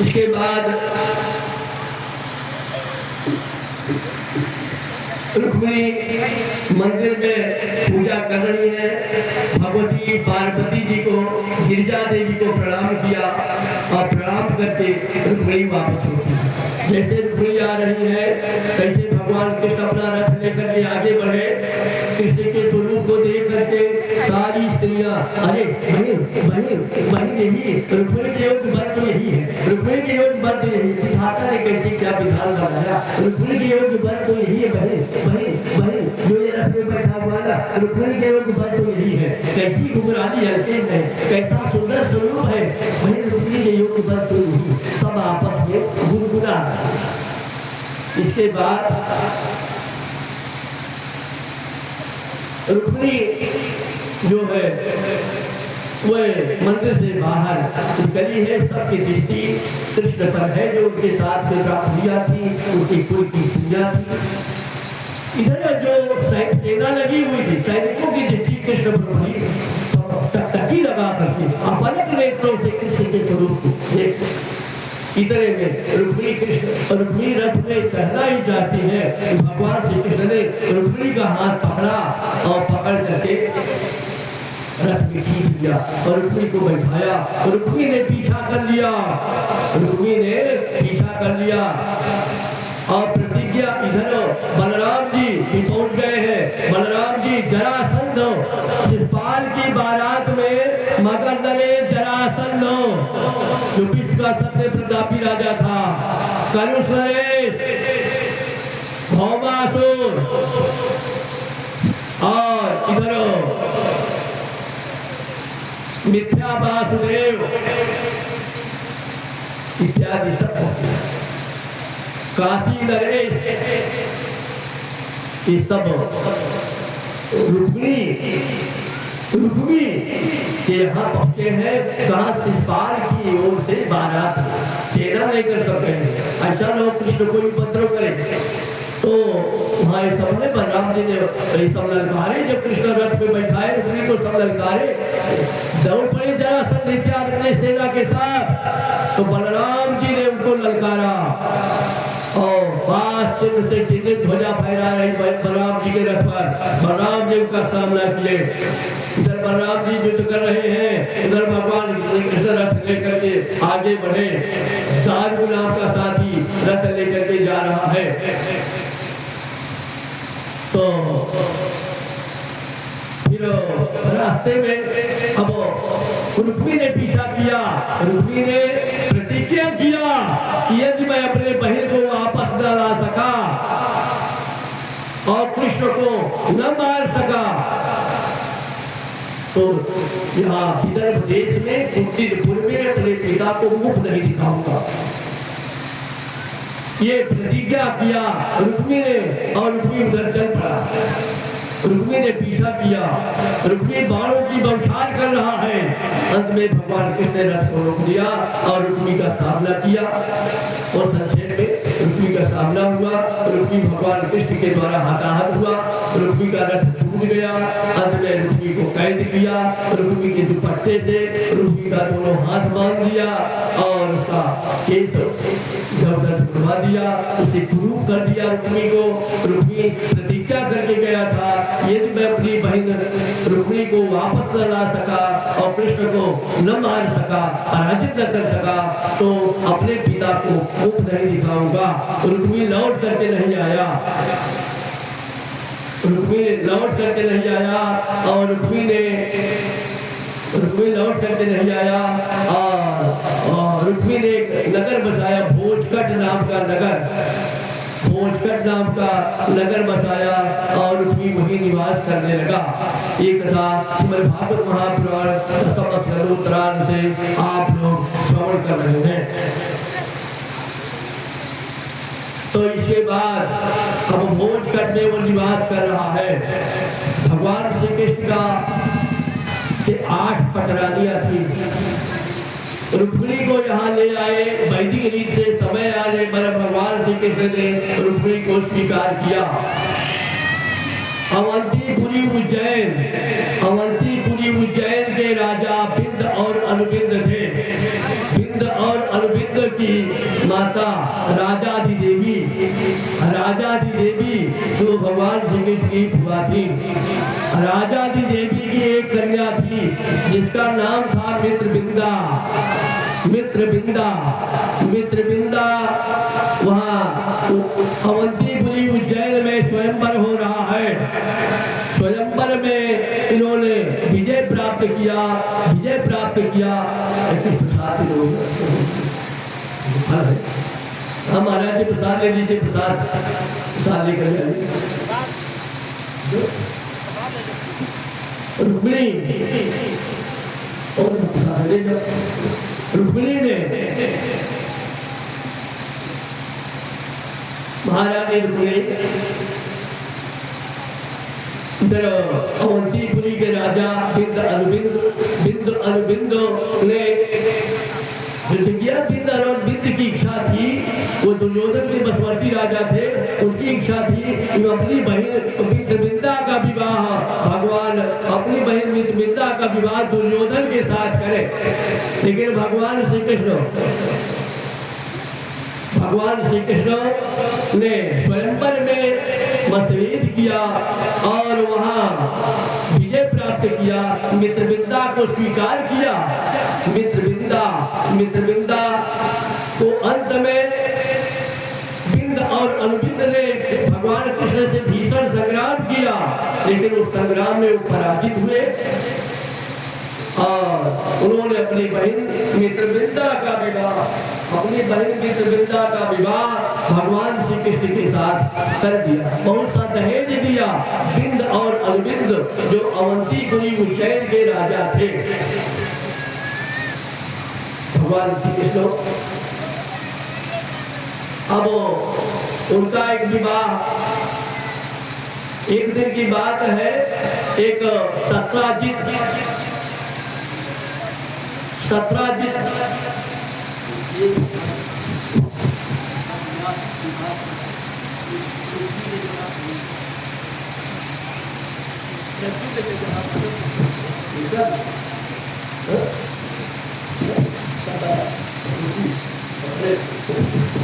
इसके बाद रुक्मिणी मंदिर में पूजा कर रही है। भगवती पार्वती जी को, गिरिजा देवी को प्रणाम किया और प्रणाम करके रुक्मिणी वापस होती है। जैसे रुक्मिणी आ रही है कैसे भगवान कृष्ण अपना रथ लेकर के आगे बढ़े। कृष्ण के स्वरूप को देख करके सारी स्त्रियां, अरे बहन बहन बहन यही रुक्मिणी के योग वर तो यही है, रुक्मिणी के योग वर तो यही, विधाता ने कैसे क्या विधान बनाया, रुक्मिणी के योग वर तो यही है, बहन बहन बहन जो ये रथ में बैठा हुआ ना, रुक्मिणी के योग वर तो यही है। कैसी घुघराली हल्के है, कैसा सुंदर स्वरूप है, बहन रुक्मिणी के योग वर तो यही। सब आपस में गुनगुना। इसके बाद रुक्मिणी जो है वह मंदिर से बाहर निकली है। सबकी दृष्टि कृष्ण पर है जो उनके साथ में प्राप्तियां थी, उनकी कुल की पूजा थी। इधर जो सेना लगी हुई थी, सैनिकों की दृष्टि कृष्ण पर टकटकी लगा करके अपलक नेत्रों से कृष्ण के स्वरूप को देखते। इतने में रुक्मिणी रथ में चढ़ना ही चाहती है। भगवान श्री कृष्ण ने रुक्मिणी का हाथ पकड़ा और पकड़ करके रथ में खींच लिया और रुक्मिणी को बैठाया। रुक्मिणी ने पीछा कर लिया, रुक्मिणी ने पीछा कर लिया और प्रतिज्ञा। इधर बलराम जी भी पहुंच गए हैं। बलराम जी जरासंध शिशुपाल की बारात में मगध ने जरासंध जो विश्व का सबसे प्रतापी राजा था, कलुष भौमासुर और इधर मिथ्या वासुदेव इत्यादि सब काशी नरेश, ये सब रुक्मिणी के यहाँ पहुंचे हैं। कहा शिशुपाल की ओर से बारात सेना लेकर सब हैं। ऐसा लोग कृष्ण को उपद्रव करे तो वहाँ सब ने बलराम जी ने सब ललकारे। जब कृष्ण रथ पे बैठाए रुक्मिणी को सब ललकारे, दौड़ पड़े जरासंध इत्यादि अपने सेना के साथ। तो बलराम जी ने उनको ललकारा और बास चिन्ह से चिन्हित ध्वजा फहरा रही बलराम जी के रथ पर। बलराम जी का सामना किए। इधर बलराम जी युद्ध कर रहे हैं, उधर भगवान कृष्ण रथ लेकर के आगे बढ़े। साधु नाम का साथी रथ लेकर के जा रहा है। तो फिर रास्ते में अब रुक्मिणी ने पीछा किया। रुक्मिणी ने प्रतिज्ञा किया कि यदि मैं अपने बहन को वापस न ला सका और कृष्ण को न मार सका तो यहाँ विदर्भ देश में कुंतीपुर में अपने पिता को मुख नहीं दिखाऊंगा। ये प्रतिज्ञा किया रुक्मिणी ने और रुक्मिणी उधर चल पड़ा। रुक्मिणी ने पीछा किया, रुक्मिणी बाणों की बौछार कर रहा है। अंत में भगवान कृष्ण ने रथ को रोक दिया और रुक्मिणी का सामना किया। और संक्षेप में रुक्मिणी का सामना हुआ। रुक्मिणी भगवान कृष्ण के द्वारा हताहत हुआ। रुक्मिणी का रथ टूट गया। अंत में रुक्मिणी को कैद किया। रुक्मिणी के दुपट्टे से रुक्मिणी का दोनों हाथ बांध दिया और उसका केस घुमा दिया, उसे कुरूप कर दिया। रुक्मिणी को रुक्मिणी प्रतिज्ञा करके गया था यदि मैं अपनी बहन रुक्मिणी को वापस न ला सका और कृष्ण को न मार सका, पराजित न कर सका तो अपने पिता को मुख नहीं दिखाऊंगा। रुक्मिणी लौट करके नहीं आया। रुक्मिणी लौट करके नहीं आया और रुक्मिणी लौट करके नहीं आया और रुक्मिणी ने एक नगर बसाया, भोजकट नाम का नगर, भोजकट नाम का नगर बसाया और रुक्मिणी वहीं निवास करने लगा। ये कथा श्रीमद् भागवत महापुराण दशम स्कंदोत्तरायण से आप लोग श्रवण कर रहे हैं। तो इसके बाद अब भोजकट में वो निवास कर रहा है। भगवान श्री कृष्ण का 8 पटरानियां थी। रुक्मिणी को यहाँ ले आए। वैदिक रीत से समय आने पर भगवान श्री कृष्ण ने रुक्मिणी को स्वीकार किया। अवंतीपुरी उज्जैन के राजा बिंद और अनुबिंद थे। बिंद और अनुबिंद की माता राजाधिदेवी जो भगवान श्री कृष्ण की फुआ थी। राजाधिदेवी की एक कन्या थी जिसका नाम था मित्रबिंदा। वहाँ अवंतीपुरी उज्जैन में स्वयंवर हो रहा है। स्वयंवर में इन्होंने विजय प्राप्त किया। हम महाराज जी प्रसाद ले लीजिए, प्रसाद लेकर जाइए। रुक्मिणी ने महारानी रुक्मिणी इधर अवंतीपुरी के राजा बिंद अनुबिंद ने बिंद की इच्छा थी। वो दुर्योधन के बसवर्ती राजा थे, उनकी इच्छा थी कि अपनी बहन मित्रबिंदा का विवाह दुर्योधन के साथ करें। लेकिन भगवान श्री कृष्ण ने स्वयंवर में मसवेद किया और वहां विजय प्राप्त किया। मित्रबिंदा को स्वीकार किया। मित्रबिंदा को अंत में बिंद और अनुबिंद ने भगवान कृष्ण से भीषण संग्राम किया, लेकिन उस संग्राम में वो पराजित हुए और उन्होंने अपनी बहन मित्रबिंदा का विवाह भगवान श्री कृष्ण के साथ कर दिया। बहुत सा दहेज दिया। बिंद और अनुबिंद जो अवंतीपुरी उज्जैन के राजा थे। भगवान श्री कृष्ण अब उनका एक विवाह, एक दिन की बात है, एक सत्राजित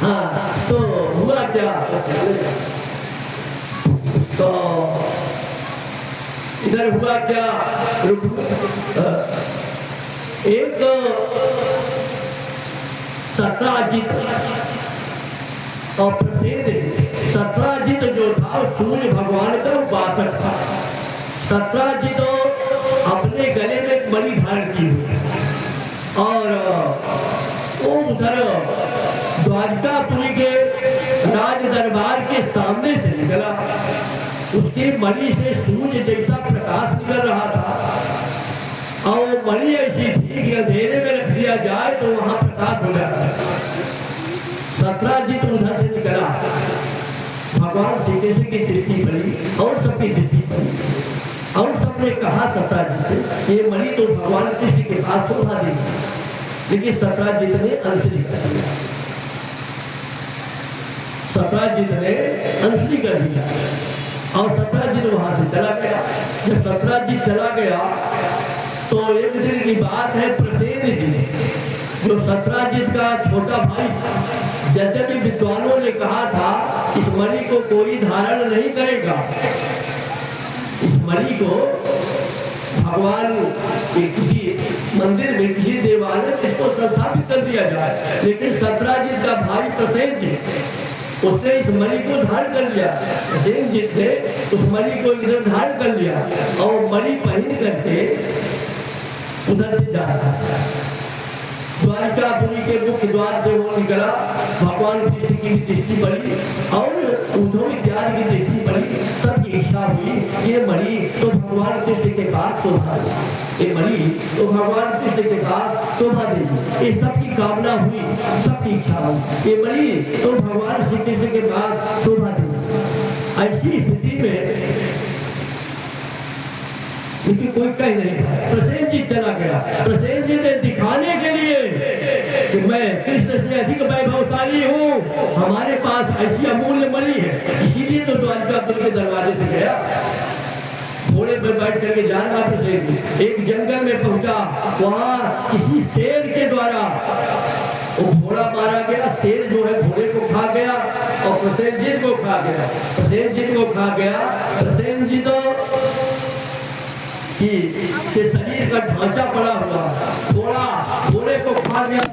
हाँ, तो हुआ क्या? तो इधर हुआ क्या? एक सत्राजित और प्रसिद्ध सत्राजित जो था सूर्य भगवान का उपासक था। सत्राजित अपने गले में एक मणि धारण की हुई और वो उधर द्वारकापुरी के राज दरबार के सामने से निकला। उसके मणि से सूर्य जैसा प्रकाश निकल रहा था और मणि ऐसी थी कि अंधेरे में रख दिया जाए तो वहां प्रकाश हो जाता है। सत्राजित उधर से निकला। भगवान श्री कृष्ण की दृष्टि पड़ी और सबकी दृष्टि पड़ी और सबने कहा सत्राजित से, ये मणि तो भगवान कृष्ण के पास शोभा देगी, लेकिन सत्राजित ने अनसुनी कर दिया। सत्राजित ने अनसुनी कर दिया और सत्राजित वहां से चला गया। जब सत्राजित चला गया तो एक दिन की बात है, प्रसेन जी जो सत्राजित का छोटा भाई, यद्यपि विद्वानों ने कहा था इस मणि को कोई धारण नहीं करेगा, इस मणि को भगवान के किसी मंदिर में, किसी देवालय में इसको स्थापित कर दिया जाए, लेकिन सत्राजित का भाई प्रसेन जी उसने इस मणि को धारण कर लिया। प्रसेन जी ने उस मणि को इधर धारण कर लिया और मणि पहन करके उधर से जा रहा था। द्वारकापुरी के मुख्य द्वार से वो निकला। भगवान कृष्ण की दृष्टि पड़ी और उद्धव इत्यादि की दृष्टि पड़ी। सबकी इच्छा हुई ये मणि तो भगवान कृष्ण के पास शोभा देगी, ये मणि तो भगवान कृष्ण के पास शोभा देगी। ये सबकी कामना हुई, सबकी इच्छा हुई, ये मणि तो भगवान श्री कृष्ण के पास शोभा देगी। ऐसी स्थिति में क्योंकि कोई कह नहीं पाया, प्रसेन जी चला गया। प्रसेन जी ने दिखाने के लिए कि मैं कृष्ण से अधिक वैभवशाली हूँ, हमारे पास ऐसी अमूल्य मणि है, इसीलिए तो द्वारकापुर के दरवाजे से गया। घोड़े पर बैठ करके जा रहा प्रसेन जी, एक जंगल में पहुंचा। वहां किसी शेर के द्वारा वो घोड़ा मारा गया। शेर जो है और प्रसेनजीत को खा गया। प्रसेनजीत को खा गया। प्रसेनजीत के शरीर का ढांचा पड़ा हुआ, थोड़े को खा गया,